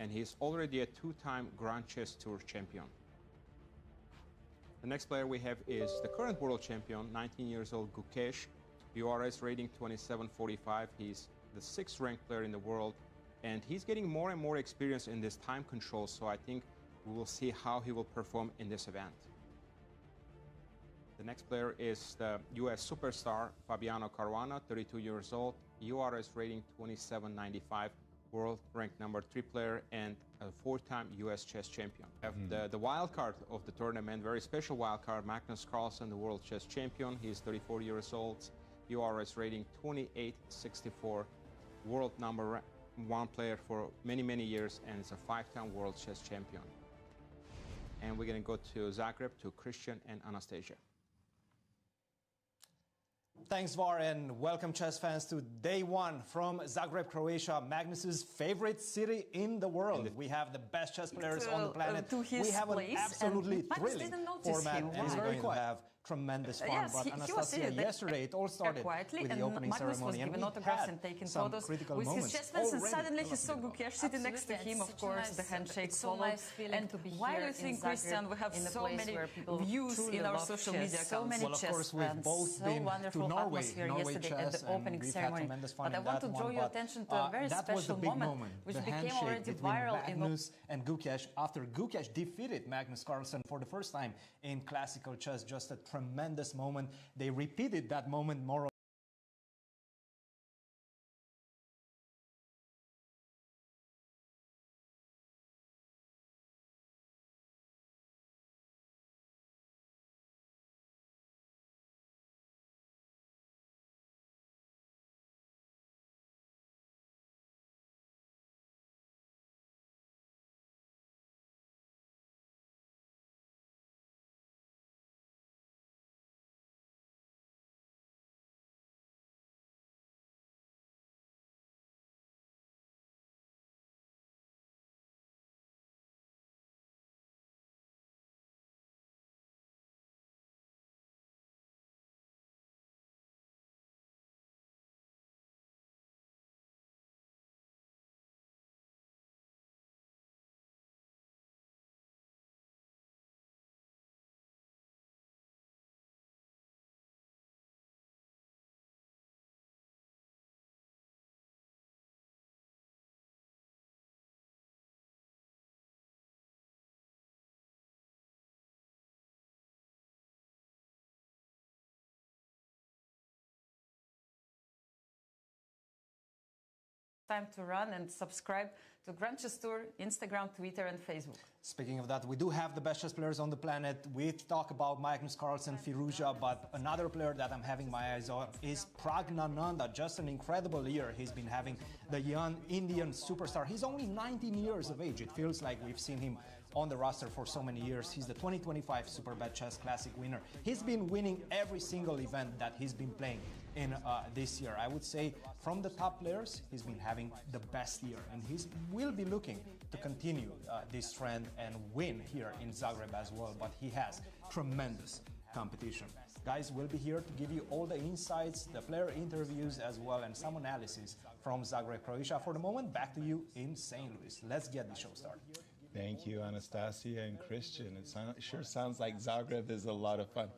and he's already a two-time Grand Chess Tour champion. The next player we have is the current world champion, 19 years old Gukesh, URS rating 2745. He's the 6th ranked player in the world, and he's getting more and more experience in this time control, so I think we will see how he will perform in this event. The next player is the US superstar Fabiano Caruana, 32 years old, URS rating 2795, world ranked number 3 player and a 4-time US chess champion. The wild card of the tournament, very special wild card, Magnus Carlsen, the world chess champion. He's 34 years old, URS rating 2864, world number 1 player for many, many years, and is a 5-time world chess champion. And we're going to go to Zagreb, to Christian and Anastasia. Thanks, Var, and welcome, chess fans, to day one from Zagreb, Croatia, Magnus's favorite city in the world. We have the best chess players on the planet. We have an absolutely thrilling format, and we're going to have tremendous fun. Yes, but Anastasia, yesterday it all started with the opening ceremony, and we had some critical moments. And suddenly he saw Gukesh sitting next to him. Of course, the handshake followed. And why do you think, Christian, we have so many views in our social media accounts? Well, of course, we've both been to Norway at chess, the opening and we've ceremony. had tremendous fun But I want to draw your attention to a very special moment, which became already viral in Magnus and Gukesh, after Gukesh defeated Magnus Carlsen for the first time in classical chess. Just a tremendous moment. They repeated that moment more. Time to run and subscribe to Grand Chess Tour, Instagram, Twitter, and Facebook. Speaking of that, we do have the best chess players on the planet. We talk about Magnus Carlsen, Firouzja, but another player that I'm having my eyes on is Praggnanandhaa. Just an incredible year he's been having, the young Indian superstar. He's only 19 years of age. It feels like we've seen him on the roster for so many years. He's the 2025 Superbad Chess Classic winner. He's been winning every single event that he's been playing in this year. I would say from the top players, he's been having the best year, and he will be looking to continue this trend and win here in Zagreb as well. But he has tremendous competition. Guys, we'll be here to give you all the insights, the player interviews as well, and some analysis from Zagreb, Croatia. For the moment, back to you in St. Louis. Let's get the show started. Thank you, Anastasia and Christian. It sure sounds like Zagreb is a lot of fun.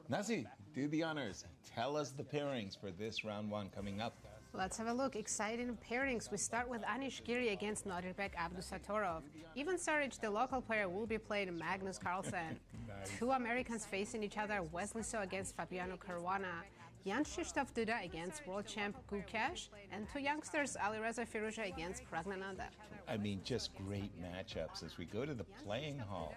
Nasi, do the honors. Tell us the pairings for this round one coming up. Let's have a look. Exciting pairings. We start with Anish Giri against Nodirbek Abdusatorov. Ivan Saric, the local player, will be playing Magnus Carlsen. Nice. Two Americans facing each other, Wesley So against Fabiano Caruana, Jan Krzysztof Duda against world champ Gukesh, and two youngsters, Alireza Firouzja against Praggnanandhaa. I mean, just great matchups. As we go to the playing hall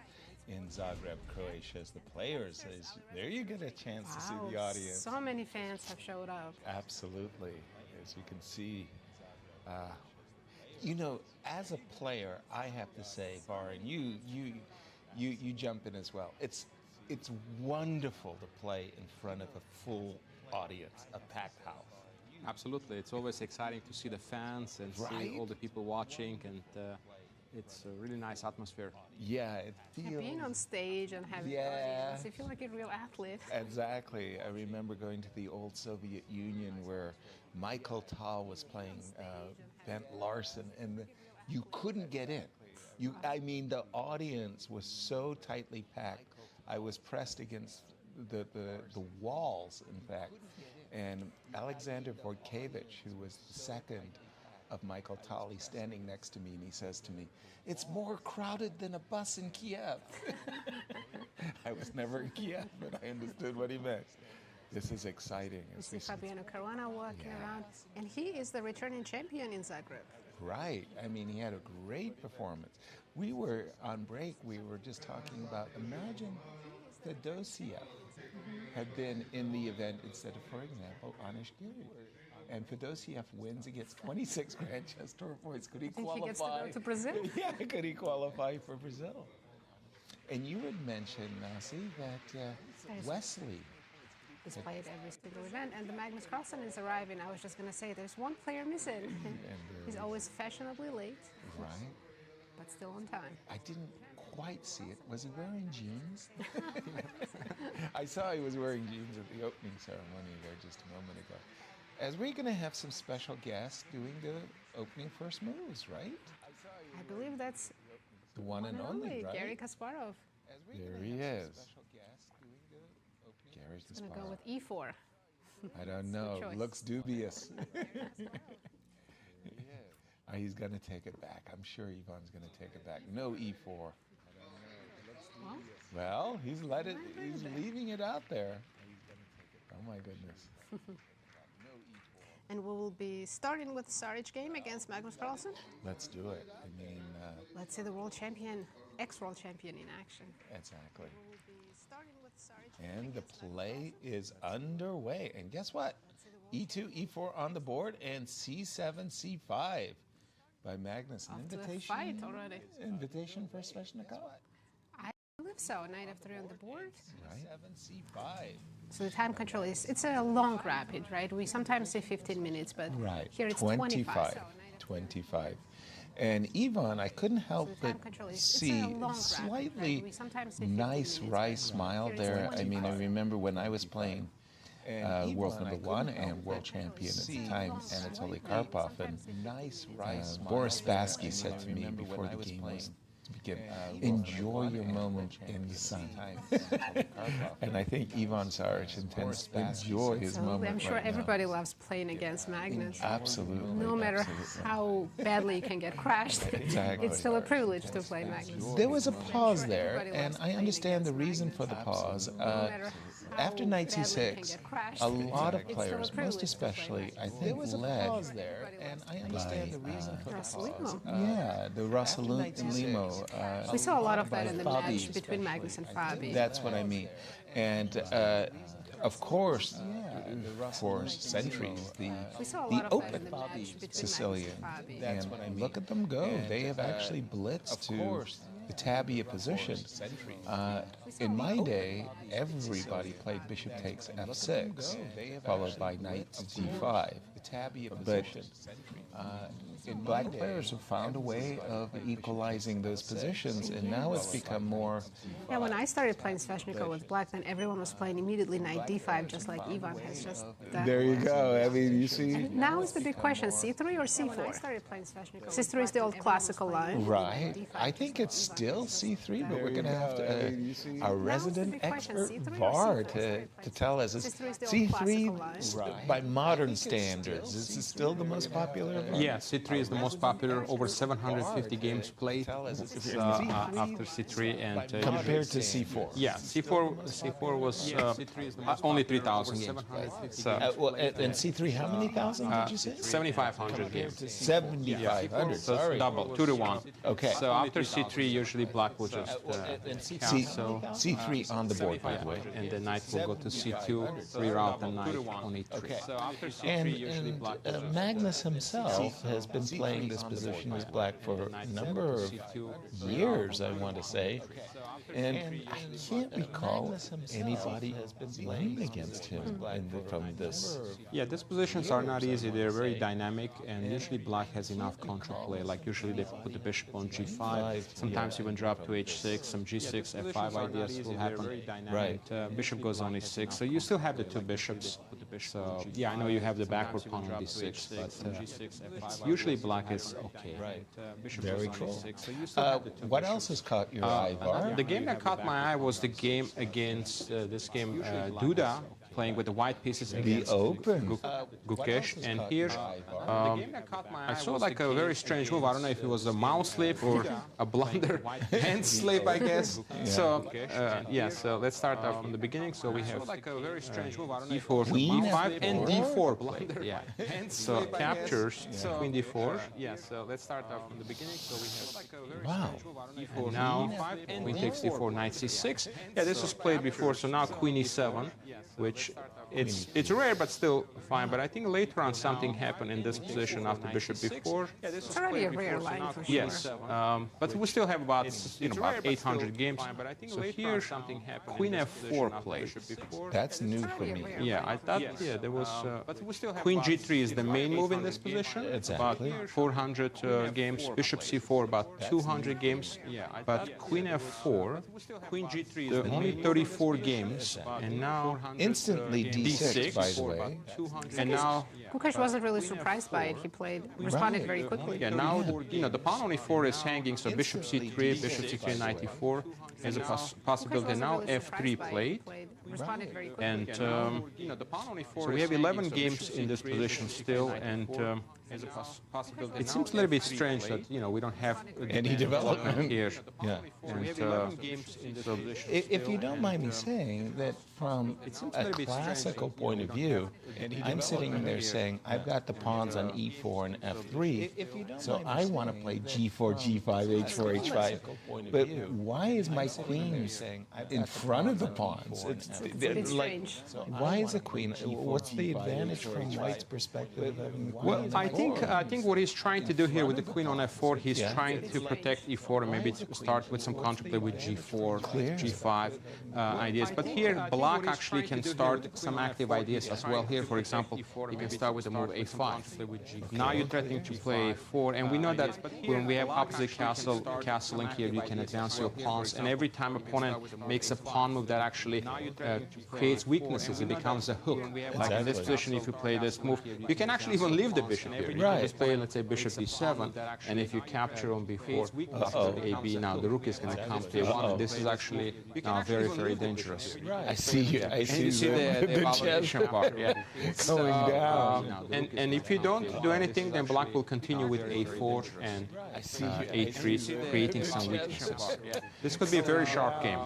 in Zagreb, Croatia, as the players, there you get a chance to see the audience. So many fans have showed up. Absolutely. As you can see, you know, as a player, I have to say, Var, and you jump in as well. It's wonderful to play in front of a full audience, a packed house. Absolutely, it's always exciting to see the fans and see all the people watching, and it's a really nice atmosphere. Yeah, it feels... Yeah, being on stage and having audience, you feel like a real athlete. Exactly. I remember going to the old Soviet Union where Michael Tal was playing Bent Larsen, and you couldn't get in. I mean, the audience was so tightly packed. I was pressed against the walls, in fact. And Alexander Vorkevich, who was the second of Michael Tolley, standing next to me, and he says to me, "It's more crowded than a bus in Kiev." I was never in Kiev, but I understood what he meant. This is exciting. You see Fabiano Caruana walking around, and he is the returning champion in Zagreb. Right. I mean, he had a great performance. We were on break, we were just talking about, imagine Fedosiev had been in the event instead of, for example, Anish Giri. And Fedosiev wins against 26 Grand Chess Tour points. Could he qualify? He gets to go to Brazil? Yeah, could he qualify for Brazil? And you had mentioned, Nasi, that Wesley He's played every single event, and the Magnus Carlsen is arriving. I was just going to say, there's one player missing. He's always fashionably late, right, but still on time. I didn't quite see it. Was he wearing jeans? I saw he was wearing jeans at the opening ceremony there just a moment ago. As we're going to have some special guests doing the opening first moves, right? I believe that's the one and only, right? Garry Kasparov. There he is. He's going to go with E4. I don't know. Looks dubious. He's going to take it back. I'm sure Ivan's going to take it back. No E4. Well, he's leaving it out there. Oh my goodness. And we will be starting with the Saric game against Magnus Carlsen. Let's do it. I mean, let's see the world champion, ex-world champion in action. Exactly. And the play is underway. And guess what? E2, E4 on the board, and C7, C5 by Magnus. An invitation. Fight already. Invitation for Sveshnikov? I believe so. Knight F3 on the board. Right. C7, C5. So the time control it's a long rapid, right? We sometimes say 15 minutes, but here it's 25. 25. And Ivan, I couldn't help but see slightly nice wry smile there. I mean, I remember when I was playing world #1 and world champion at the time, Anatoly Karpov, and Boris Spassky said to me before the game was to begin, enjoy your moment in the sun. And I think Ivan Saric intends to enjoy his moment. I'm sure everybody loves playing against Magnus. Absolutely. No matter how badly you can get crashed, it's still a privilege to play Magnus. There was a pause there, and I understand the reason for the pause. After knight c6, a lot of players, most especially, I think, led. And I understand the reason for the pause. Yeah, the Rossalimo. We saw a lot of that in the match between Magnus and Fabi. That's what I mean. And of course, for centuries, the open Sicilian. And look at them go. They have actually blitzed to the Tabia position. In my day, everybody played bishop takes f6, followed by knight d5. But black players have found a way of equalizing those positions, and now it's become more... Yeah, when I started playing Sveshnikov with black, then everyone was playing immediately knight d5, just like Ivan has just done. There you go. I mean, you see... And now is the big question, c3 or c4? When I started playing Sveshnikov, c3 is the old classical line. Right. I think it's still c3, but we're going to have our resident expert, Var, to tell us. C3, by modern standards, is this still the most popular? Yeah, c3 is the most popular. Over 750 games played after c3, and compared to c4. Yeah, c4 was only 3,000 games played. And c3, how many thousand did you say? 7,500 games. 7,500. So it's double, 2 to 1. Okay. So after c3, usually black will just c3 on the board, by the way. And the knight will go to c2, reroute the knight on e3. Okay. So after c3, usually black Magnus himself has been playing this position as black for a number of years, I want to say. And I can't recall anybody has been playing against him from this. Yeah, these positions are not easy. They're very dynamic, and usually black has enough counterplay. Like usually they put the bishop on g5, sometimes even drop to h6, some g6, f5 ideas will happen. Right. Bishop goes on e6, so you still have the two bishops. So yeah, I know you have the backward pawn on d6, but usually black is okay. Right. Very cool. What else has caught your eye, Var? The game that caught my eye was the game against this game, Duda, playing with the white pieces against Gukesh, and here I saw like a very strange move. I don't know if it was a mouse slip or a blunder hand slip, I guess. So yeah, so let's start off from the beginning. So we have like a very strange move. I don't know if it was d5 and d4 blunder. Yeah, so captures queen d4. Yeah, so let's start off from the beginning. So we have like a very strange move. I don't know if it was now queen takes d4, knight c6. Yeah, this was played before. So now queen e7, which it's rare but still fine. But I think later on something happened in this position after bishop b4. Yeah, this It's already a rare line for sure. Yes, but we still have about about 800 games. But I think so here something happened. Queen f4 played. That's new for me. Yeah, I thought there was. But we still have queen g3 is the main move in this position. Exactly. About 400 games. Bishop c4 about 200 games. But queen f4, queen g3 is only 34 games, and now Instantly d6, by the way. And now Gukesh wasn't really surprised by it. He responded very quickly. yeah, now the pawn on e4 is hanging, so bishop c3, bishop c3, knight e4 is a possibility. Now f3 played, Responded very quickly. and the pawn on e4. So we have 11 games in this position still, and it seems a little bit strange that we don't have Any development here. Yeah. And, If you don't mind me saying that from a classical point of view, I'm sitting there saying, I've got the pawns on e4 and f3, so I want to play g4, g5, h4, h5. But why is my queen in front of the pawns? It's a bit strange. Why is a queen? What's the advantage from White's perspective? Well, I think what he's trying to do here with the queen on f4, he's trying to protect e4 and maybe to start with some counterplay with g4, g5 ideas. But here, black actually can start some active ideas as well. Here, for example, you can start with the move a5. Now you're threatening to play a4, and we know that when we have opposite castling here, you can advance your pawns, and every time opponent makes a pawn move that actually creates weaknesses, it becomes a hook. Like in this position, if you play this move, you can actually even leave the bishop here. You can just play, let's say, bishop d7, and if you capture on b4 after ab, now the rook is going to come to a1, and this is actually now very, very dangerous. I see you. I see, you see the evaluation part, yeah. Going down. And if you don't do anything, then black will continue with a4 and a3, creating some weaknesses. This could be a very sharp game.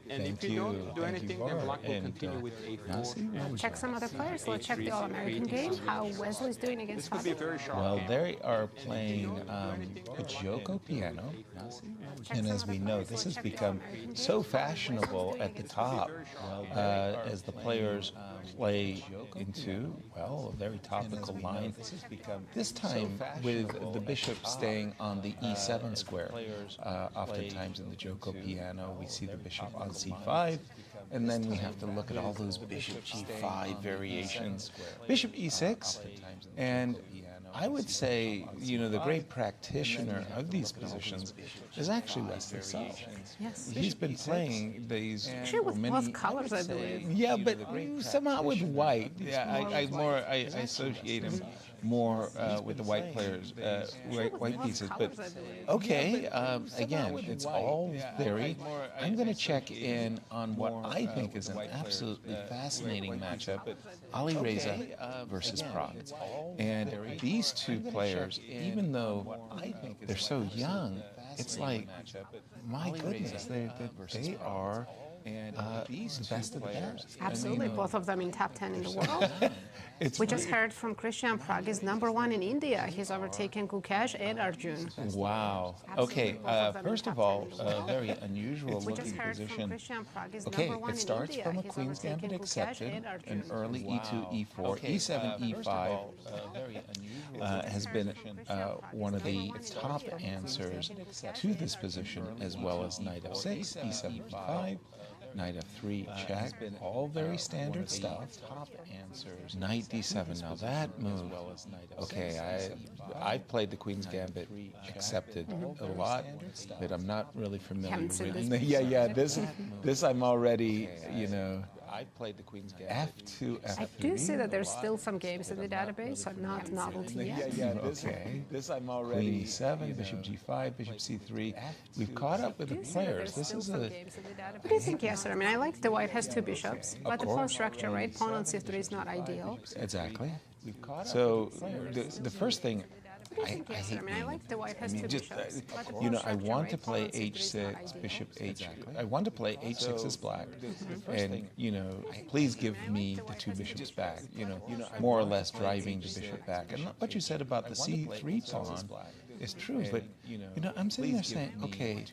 And if you don't do anything, then black will continue with a4. Check some other players. Let's check the All-American game, how Wesley's doing against Fabi. Well, they are playing a Joko piano, and as we know, this has become so fashionable at the top as the players play into, well, a very topical line. This time with the bishop staying on the e7 square. Oftentimes in the Joko piano, we see the bishop on c5, and then we have to look at all those bishop g5 variations. Bishop e6, and I would say, the great practitioner of these positions is actually Wesley So. Yes. He's been playing these Actually, with both colors, I believe. Yeah, but somehow with white. Yeah, I associate him more with the white players, white pieces. But okay, again, it's all theory. I'm going to check in on what I think is an absolutely fascinating matchup: Ali Reza versus Prague. And these two players, even though they're so young, it's like, my goodness, they are the best of the best. Absolutely, both of them in top 10 in the world. We just heard from Christian, Prague is #1 in India. He's overtaken Gukesh and Arjun. Wow. Okay, first of all, a very unusual looking position. Okay, it starts from a Queen's Gambit accepted, an early e2, e4, e7, e5 has been one of the top answers to this position, as well as knight f6, e7, e5, knight f3 check, all very standard stuff. Knight d7, now that move, okay, I've played the Queen's Gambit accepted a lot, but I'm not really familiar with it. Yeah, this I'm already, I played the Queen's Gambit. F2, F3. I do see that there's still some games in the database, so not novelty yet. This I'm already. Queen E7, Bishop G5, Bishop C3. We've caught up with the players. This is a. What do you think, Yasser? I mean, I like the white has two bishops, but the pawn structure, right? Pawn on C3 is not ideal. Exactly. So the first thing. I hate I like the white has two bishops. You know, I want to play H6, Bishop H. I want to play H6 as black, and you know, please give me the two bishops back. You know, more or less driving the bishop back. And what you said about the C3 pawn is true, but you know, I'm sitting there saying, okay,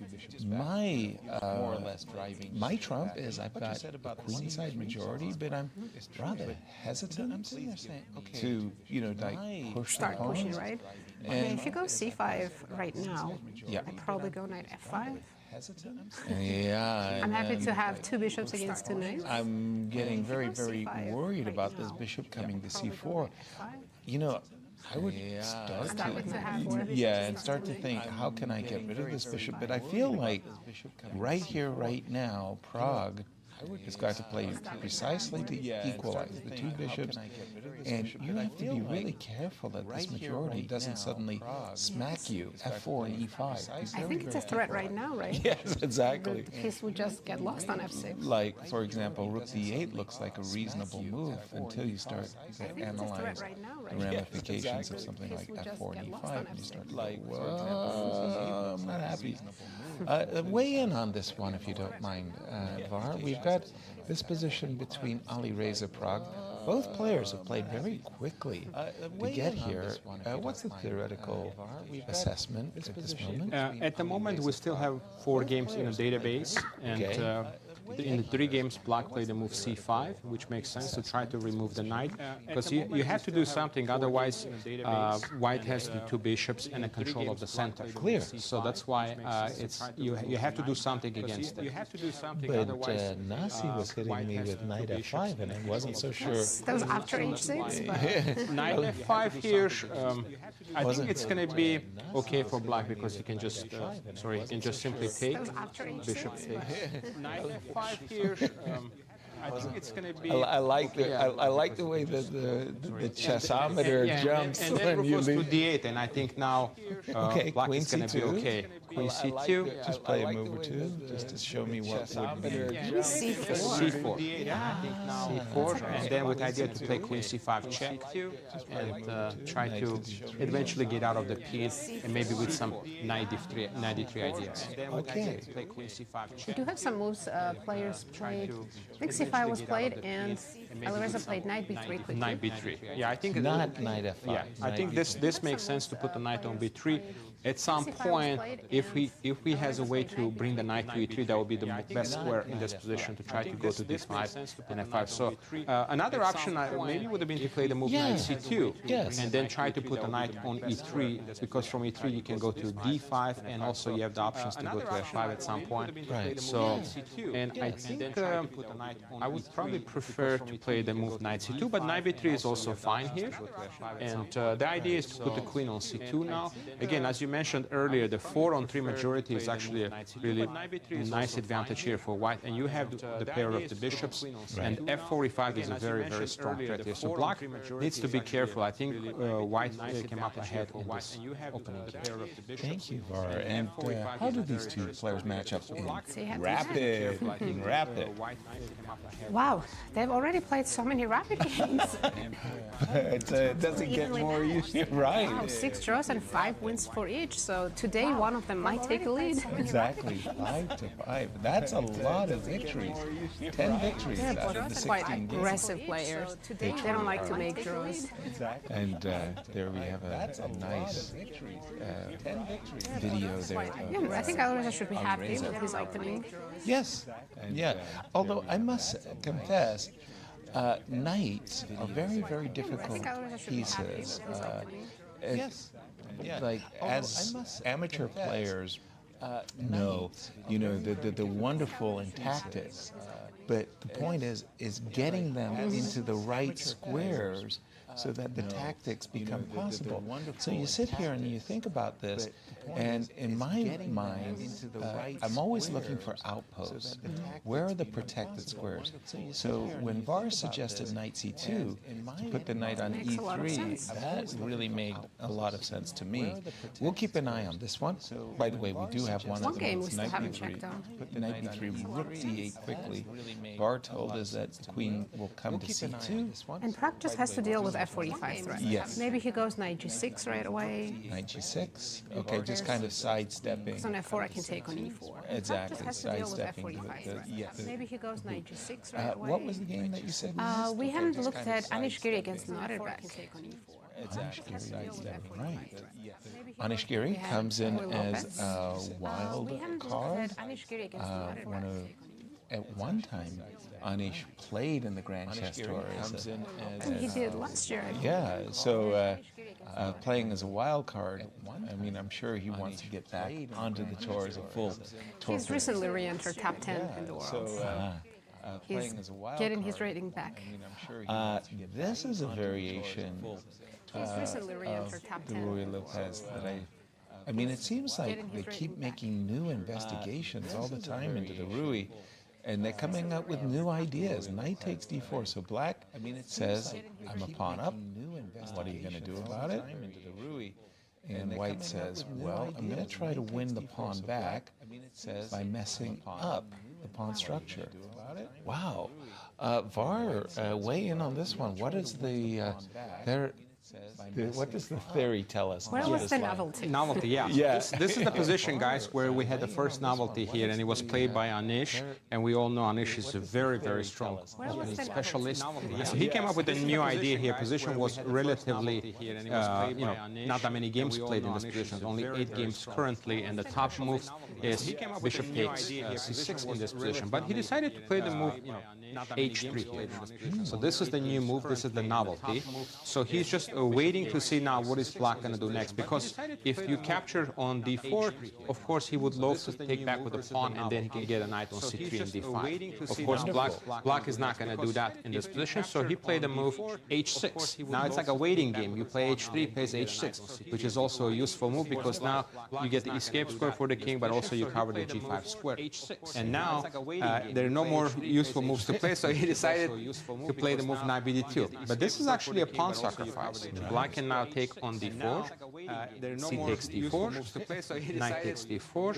my trump is I've got a queenside majority, but I'm rather hesitant to like push the pawn. Pushing, right? And if you go C5 right now, I'd probably go knight F5. Yeah. I'm happy to have two bishops against two knights. I'm getting very, very worried about this bishop coming to C4. You know, I would start to think, how can I get rid of this bishop? But I feel like right here, right now, Prague has got to play precisely to equalize the two bishops, and you have to be really careful that this majority doesn't suddenly smack you F4 and E5. I think it's a threat right now, right? Yes, exactly. The piece would just get lost on F6. Like, for example, Rook D8 looks like a reasonable move until you start to analyze the ramifications of something like F4 and E5, and you start like, well, I'm not happy. Weigh in on this one, if you don't mind, Var. We've got this position between Ali Reza Prague. Both players have played very quickly to get here. What's the theoretical assessment at this moment? At the moment, we still have 4 games in a database, and in the 3 games, black played the move c5, which makes sense to try to remove the knight, because you have to do something, otherwise white has the 2 bishops and a control of the center. Clear. So that's why you have to do something against it. But Nasi was hitting me with knight f5, and I wasn't so sure. That was after h6. But Knight f5 here, I think it's going to be okay for black, because he can just, he can just simply take, bishop takes. Knight f5 here, I think it's going to be. I like the way that the chessometer jumps and then when you goes to leave. d8, and I think now black Queen is going to be C2. okay. Queen c2. Just play a move or two, just to show me what would be. c4. Yeah, I think now c4, and then with idea to play queen c5 check, and try to eventually get out of the piece, and maybe with some knight d3 ideas. Okay. Play queen c5 we check. do have some moves players played. I think c5 was played, and Alireza played knight b3 quickly. Knight b3. Yeah, I think Not knight f5. Yeah, I think this makes sense to put the knight on b3. At some point, if he has a way to bring the knight to e3, that would be the best square in this position to try to go to d5 and f5. So another option maybe would have been to play the move knight c2, and then try to put the knight on e3, because from e3 you can go to d5, and also you have the options to go to f5 at some point. Right. So, and I think I would probably prefer to play the move knight c2, but knight b3 is also fine here. And the idea is to put the queen on c2 now. Again, as you mentioned earlier, the 4-on-3 majority is actually a really nice advantage here for white, and you have the pair of the bishops, and f45 is a very, very strong threat here. So black needs to be careful. I think white came up ahead in this opening. Thank you, Var. And how do these two players match up in rapid? Wow, they've already played so many rapid games. It doesn't get more easy, right? Wow, 6 draws and 5 wins for each. So today one of them might take the lead. Exactly, 5-5. That's a lot of victories. 10 victories out of the 16 Quite games. aggressive players. They don't like to make draws. And there we have a nice video there. Yeah, I think Alireza should be happy with his opening. Yes, yeah. Although I must confess, knights are very, very difficult pieces. Yes. Like as amateur players know, you know, the wonderful in tactics, but the point is getting them into the right squares so that the tactics become possible. So you sit here and you think about this, And in my mind, I'm always looking for outposts. Where are the protected squares? So when VAR suggested knight c2 to put the knight on e3, that really made a lot of sense to me. We'll keep an eye on this one. By the way, we do have one of the game we still knight haven't b3, checked out. put the knight b3, rook d8 quickly. VAR told us that the queen will come to c2. And Prag just has to deal with f45 threat. Yes. Maybe he goes knight g6 right away. Knight g6. Okay, just kind of sidestepping. Because on f4 I can take on e4. Exactly, Prag just has to deal with sidestepping. f45 threat. Yes. Maybe he goes knight g6 right away. What was the game that you said? We haven't looked at Anish Giri against Norderbeck. Exactly, sidestepping, right. Anish Giri comes in as a wild card. At one time, Anish played in the Grand Chess Tour. And he did last year. Yeah, so playing as a wild card, I mean, I'm sure he wants to get back onto the tour as a full tour He's player. recently re-entered top 10 in the world. So, He's getting his rating back. this is a variation He's recently re-entered top the 10. Rui Lopez that I mean, it seems like they keep making new investigations all the time into the Rui, and they're coming up with new ideas. Knight takes d4, so black says, I'm a pawn up. What are you going to do about it? And white says, well, I'm going to try to win the pawn back by messing up the pawn structure. Wow. VAR, weigh in on this one. What is what does the theory tell us? Where was the novelty? Novelty, yeah. Yeah. This is the position, guys, where we had the first novelty here, and it was played by Anish, and we all know Anish is a very, very strong specialist. So he came up with a new idea here. Position was relatively, not that many games played in this position, only 8 games currently, and the top move is bishop takes c6 in this position. But he decided to play the move h3. So this is the new move, this is the novelty. So he's just waiting to see now what is black going to do next, because if you capture on d4, of course he would love to take back with the pawn, and then he can get a knight on c3 and d5. Of course black is not going to do that in this position, so he played the move h6. Now it's like a waiting game. You play h3, plays h6, which is also a useful move, because now you get the escape square for the king, but also you cover the g5 square. And now there are no more useful moves to play, so he decided to play the move knight bd2. But this is actually a pawn sacrifice. Black can now take on d4, c takes d4, knight takes d4,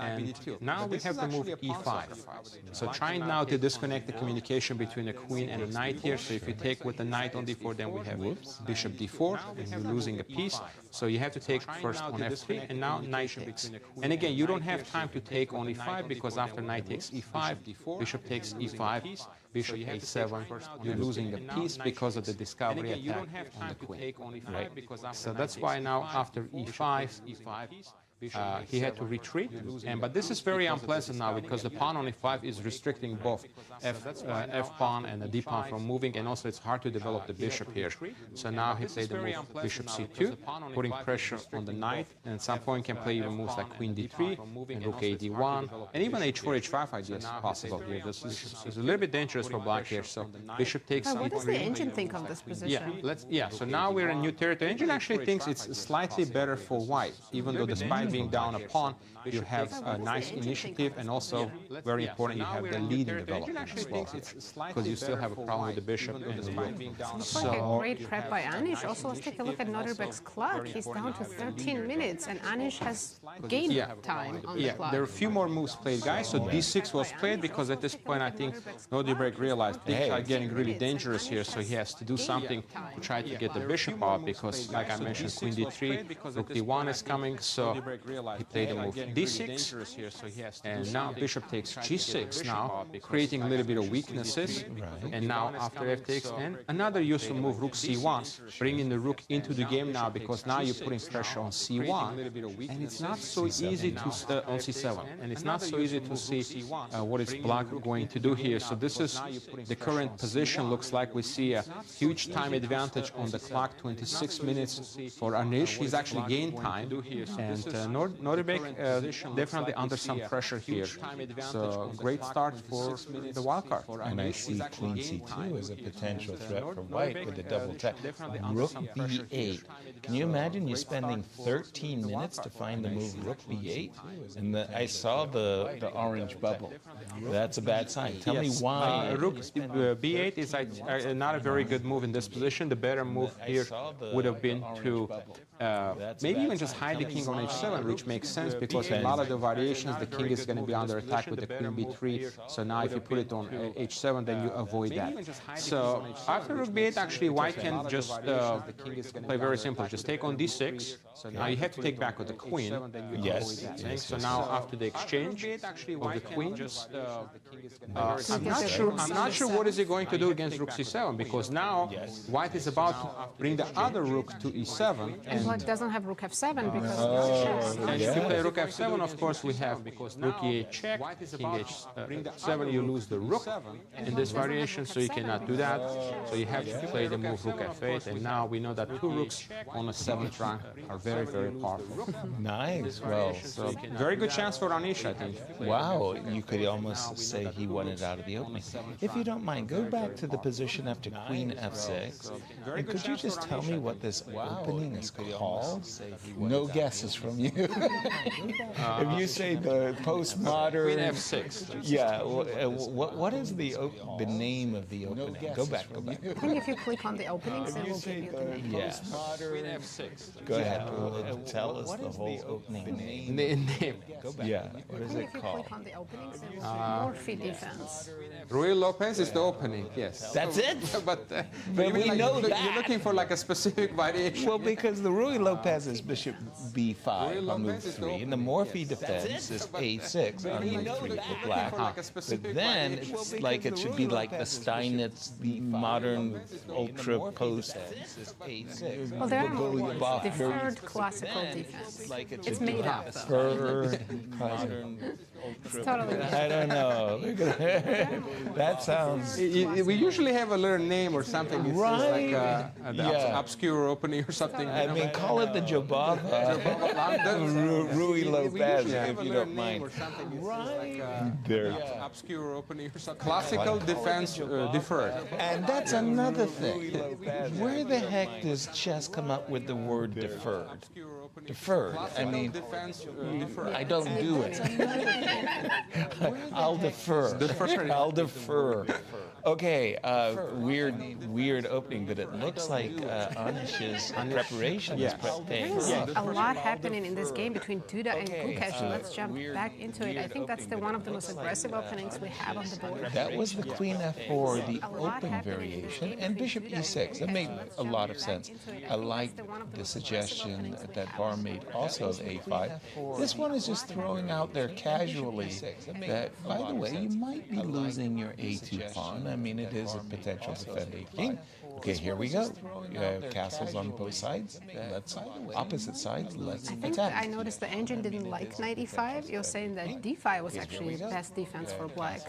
and now we have the move e5. So trying now to disconnect the communication between a queen and a knight here. So if you take with the knight on d4, then we have bishop d4, and you're losing a piece. So you have to take first on f3, and now knight takes. And again, you don't have time to take on e5, because after knight takes e5, bishop takes e5, bishop a7, you're losing the piece because of the discovery attack on the queen. Right? So that's why now after e5, he had to retreat, but this is very unpleasant now, because the pawn on e5 is restricting both f pawn and the d pawn from moving, and also it's hard to develop the bishop here. So now he played the move bishop c2, putting pressure on the knight, and at some point can play even moves like queen d3 and rook a d1, and even h4 h5 ideas possible here. This is a little bit dangerous for black here. So bishop takes e3. What does the engine think of this position? So now we're in new territory. Engine actually thinks it's slightly better for white, even though despite being down a pawn, you have a nice initiative, and also, very important, you have the lead in development as well, because you still have a problem with the bishop and the rook. Looks like a great prep by Anish. Also, let's take a look at Norderbeck's clock. He's down to 13 minutes, and Anish has gained time on the clock. There are a few more moves played, guys. So d6 was played, because at this point, I think Norderbeck realized things are getting really dangerous here, so he has to do something to try to get the bishop out, because, like I mentioned, queen d3, rook d1 is coming, so he played the move d6, and now bishop takes g6 now, creating a little bit of weaknesses, and now after f takes, and another useful move, rook c1, bringing the rook into the game now, because now you're putting pressure on c1, and it's not so easy to on c7, and it's not so easy to see what is black going to do here. So this is the current position. Looks like we see a huge time advantage on the clock, 26 minutes for Anish. He's actually gained time, and Nordebek definitely under some pressure here. So great start for the wildcard. And I see queen c2 as a potential threat for white with the double tap. Rook b8. Can you imagine you spending 13 minutes to find the move rook b8? And I saw the orange bubble. That's a bad sign. Tell me why. Rook b8 is not a very good move in this position. The better move here would have been to maybe even just hide the king on h7, which makes sense because in a lot of the variations, the king is going to be under attack with the queen b3. So now if you put it on h7, then you avoid that. So after rook b8, actually, white can just play very simple. Just take on d6. Now you have to take back with the queen. Yes. So now after the exchange of the queen, I'm not sure what is he going to do against rook c7, because now white is about to bring the other rook to e7. And black doesn't have rook f7 because and if you play rook f7, of course, we have rook e8 check, king h7, you lose the rook in this variation, so you cannot do that. So you have to play the move rook f8, and now we know that two rooks on a 7th rank are very, very powerful. Nice. Well, so very good chance for Anish, I think. Wow, you could almost say he won it out of the opening. If you don't mind, go back to the position after queen f6. And could you just tell me what this opening is called? No guesses from you. If you say the postmodern... Queen f6. Yeah, what is the name of the opening? Go back. I think if you click on the openings, it will give you the name. Yeah. Queen f6. Go ahead. Tell us the whole opening name. Name. Yeah. What is it If you called? click on the openings, it will Morphy defense. Rui Lopez is the opening, yes. That's it? But we know that. You're looking for like a specific variation. Well, because the Rui Lopez is bishop b5 on move 3, and the Morphy defense is a6 on move 3 for black. But then it's like it should be like the Steinitz modern ultra post a6. Well, there are the third classical defense. It's made up. It's totally I don't know. That sounds... We usually have a little name or something. It's Right. like an obscure opening or something. I mean, call it the Jobava Rui Lopez, if you don't mind. There. Obscure opening or something. Classical defense deferred. And that's another thing. Where the heck does chess come up with the word deferred? Deferred. I mean, I don't do it. I'll defer. I'll defer. Okay, weird opening, but it looks like Anish's preparation is paying off. a lot happening in this game between Duda and Gukesh, and let's jump back into it. I think that's one of the most aggressive openings we have on the board. That was the queen f4, the open variation, and bishop e6. That made a lot of sense. I liked the suggestion that Bar made also of a5. This one is just throwing out there casually that, by the way, you might be losing your a2 pawn. I mean, it is a potential defending king. Okay, here we go. You have castles on both sides. Let's opposite sides. Let's I think attack. I noticed the engine didn't like knight e5. You're saying that d5 was actually the best defense for black.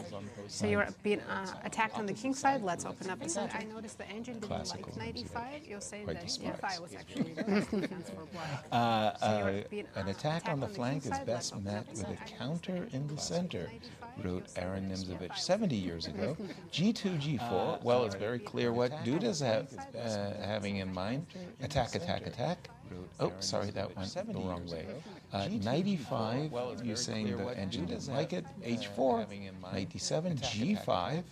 So you're being attacked on the king side. Let's open up the center. I noticed the engine didn't like knight e5. You're saying that d5 was actually the best defense for black. An attack on the flank is best met with a counter in the center, wrote Aaron Nimzovich 70 years ago. G2, G4, well, it's very clear what Duda's having in mind. Attack, attack, attack. Oh, sorry, that went the wrong way. Knight e5, you're saying the engine doesn't like it. H4, knight d7, g5.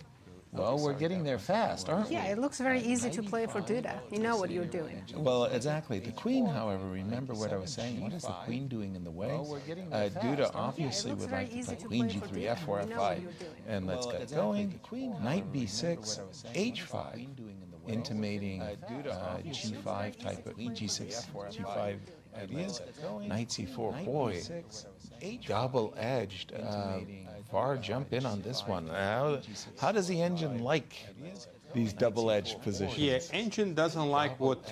Well, we're getting there fast, aren't we? Yeah, it looks very easy to play for Duda. You know what you're doing. Well, exactly. The queen, however, remember what I was saying. What is the queen doing in the way? Duda obviously would like to play queen g3, f4, f5. And let's get going. Knight b6, h5, intimating g5 type of g6, g5 ideas. Knight c4, boy, double-edged. Var, jump in on this one. How does the engine like these double-edged positions. Yeah, Engine doesn't like what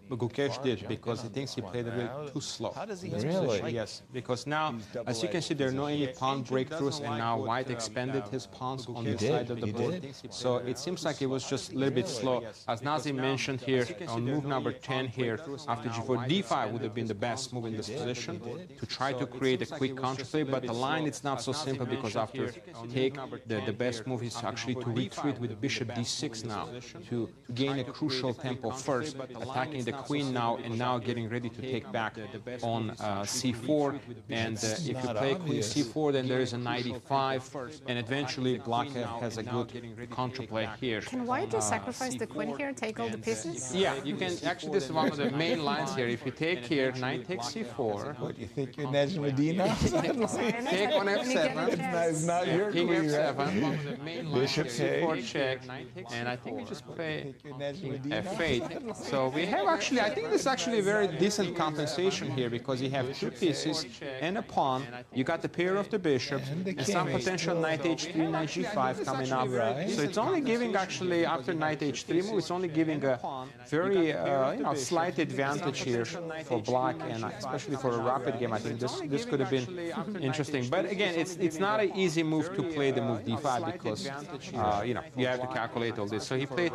Gukesh did because he thinks he played a bit too slow. How does he Really? Yes, because now, as you can see, there are no any pawn breakthroughs, and now White expanded his pawns on the side of the board. So it seems like it was just a little bit slow. As Nazi mentioned here, on move number 10 here, after g4, d5 would have been the best move in this position to try to create a quick counterplay, but the line it's not so simple because after take, the best move is actually to retreat with bishop d6 now to gain a crucial tempo first, attacking the queen now and now getting ready to take back on c4. And if you play queen c4, then there is a knight e5, and eventually Black has a good counterplay here. Can White just sacrifice the queen here, take all the pieces? Yeah, you can. Actually, this is one of the main lines here. If you take here, knight takes c4. What, you think you're Medina? Take on f7. It's not your King queen, f7. Bishop c4 check. And I think we just play f8. So we have actually, I think this is actually a very decent compensation here because you have two pieces and a pawn. You got the pair of the bishops and some potential knight h3, knight g5 coming up. So it's only giving actually after knight h3 move, it's only giving a very slight advantage here for Black, and especially for a rapid game. I think this could have been interesting. But again, it's not an easy move to play the move d5 because you have to calculate all this. So he played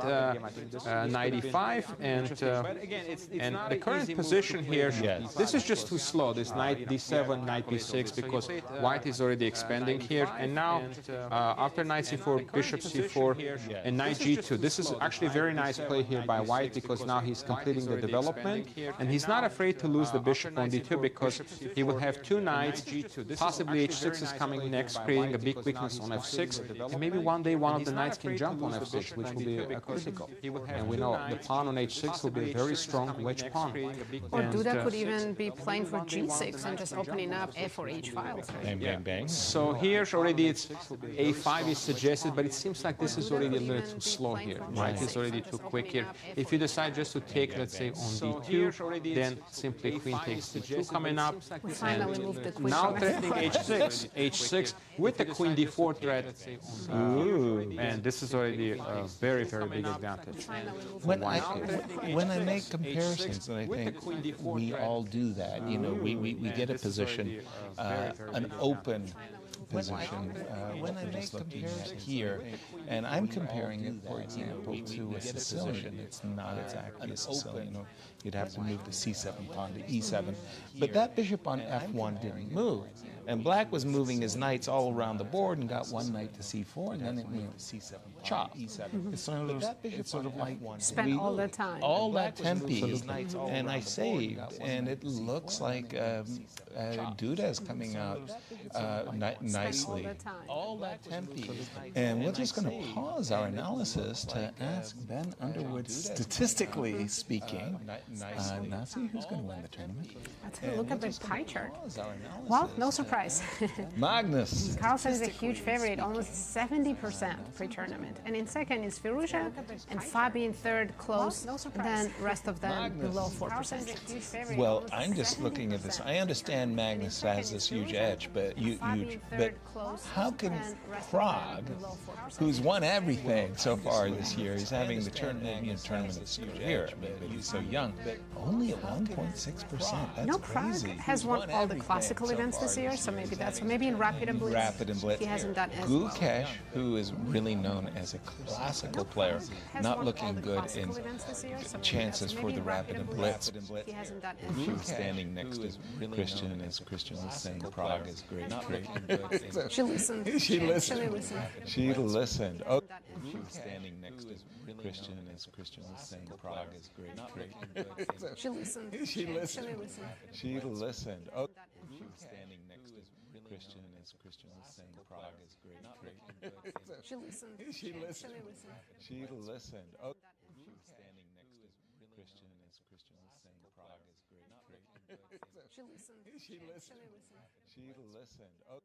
knight e5, and the current position here, this is just too slow. This knight d7, knight b6, because White is already expanding here. And now, after knight c4, bishop c4, and knight g2. This is actually a very nice play here by White because now he's completing the development, and he's not afraid to lose the bishop on d2 because he will have two knights. Possibly h6 is coming next, creating a big weakness on f6, and maybe one day one of the knights can jump on f6, which will be critical. And we know the pawn on h6 will be a very strong wedge pawn. Or Duda could even be playing for g6 and just opening up f or h files. Bang, bang, bang. So here already it's a5 is suggested, but it seems like this is already a little too slow here. White is already too quick here. If you decide just to take, let's say, on d2, then simply queen takes d2 coming up. We finally moved the queen. Now threatening h6 with the queen d4 threat. And this is already a very, very big advantage. When I make comparisons, and I think we all do that, we get a position, an open position. When I make comparisons here, and I'm comparing it, for example, to a Sicilian. It's not exactly a Sicilian. You'd have to move the c7 pawn to e7. But that bishop on f1 didn't move. And Black was moving his knights all around the board and got one knight to c4, and then it went to c7, chop, e7. It's sort of like spent all the time. All that tempi, and I saved, and it looks like Duda is coming out nicely. All that tempi. And we're just going to pause our analysis to ask Ben Underwood, statistically speaking, Nasi, who's going to win the tournament? Let's have a look at the pie chart. Well, no surprise. Magnus. Carlsen is a huge favorite, almost 70% pre-tournament. And in second is Firouzja, and Fabi in third, close, and then rest of them below 4%. Well, I'm just looking at this. I understand Magnus has this huge edge, but how can Prague, who's won everything so far this year, he's having the tournament of his career, but he's so young, only at 1.6%. That's crazy. Prague has won all the classical events this year, so maybe that's maybe in Rapid and Blitz. He hasn't done as well. Gukesh, who is really known as a classical player, not looking good in chances for the Rapid and Blitz. He hasn't done Standing next to Christian, as Christian was saying, Prague is great. She listened. She listened. Oh, standing next to Christian, as Christian was saying, Prague is great. She listened. She listened. Oh, standing next to Christian, as Christian was saying, Prague is great. She listened. She listened. Oh, standing next to Christian, as Christian was saying, Prague is great. She listened. She listened. Oh, standing next to Christian, as Christian was saying, Prague is great. She listened. She listened. Oh.